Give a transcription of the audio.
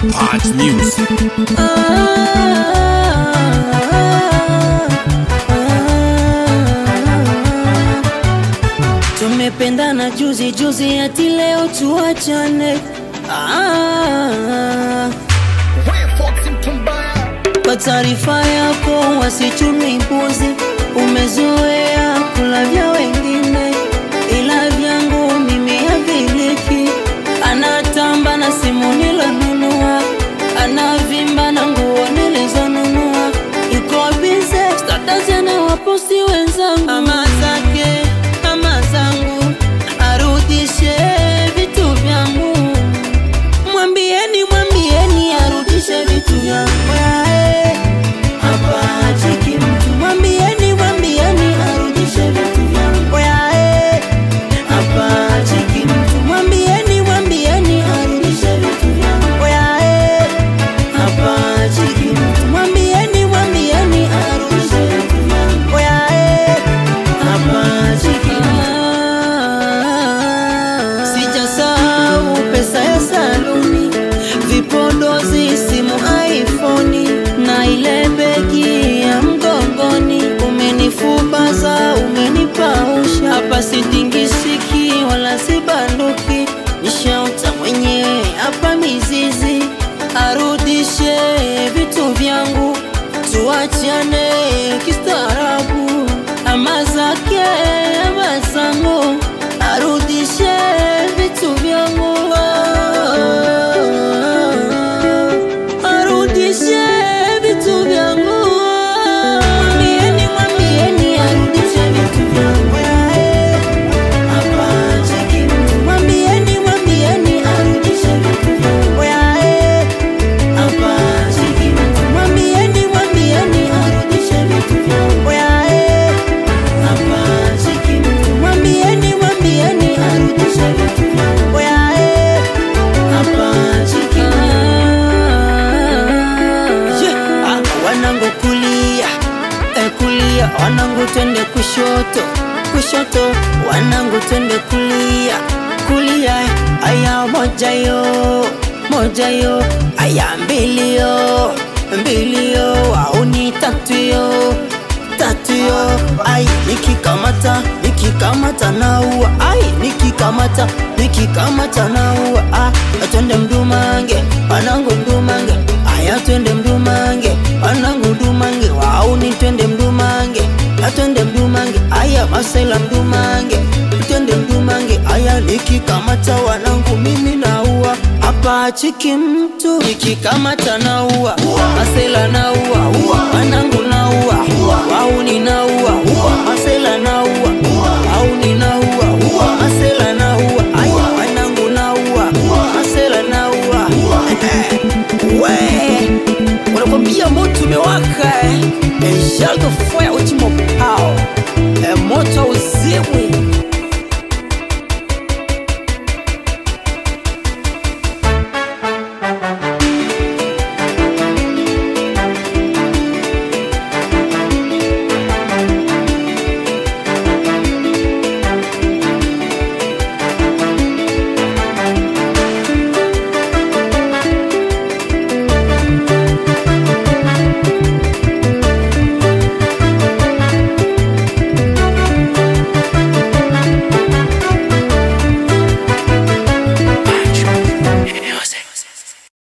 Hot music. Tumependana juzi juzi ati leo tuachane. Kwa taarifa yako wasichumi mbuzi, umezoea kula vya wengine, ila vyangu mimi haviliki. Anatamba na simu nilonunua, anavimba na nguo nilizonunua, iko bize status anawaposti wenzangu. Ama zake ama zangu, arudishe vitu vyangu. Mwambieni arudishe vitu vyangu. Vipodozi, simu iPhone na ile begi ya mgongoni. Umenifubaza, umenipausha, hapa sitingishiki wala sibanduki. Nishauta mwenyewe hapa mizizi, arudishe vitu vyangu, tuachane kistaarabu. Ama zake ama zangu, arudishe vitu vyangu. Wanangu twende kushoto, kushoto. Wanangu twende kulia, kulia. Aya moja yo, aya mbili yo, au ni tatu yo. Ai nikikamata naua, ai nikikamata naua. Twende mdumange, wanangu mdumange. Aya twende mdumange, wanangu mdumange. Au ni twende mdumange, twende mdumange. Aya masela mdumange, twende mdumange. Aya nikikamata wanangu mimi naua, hapa chiki mtu. Nikikamata naua, masela naua, wanangu na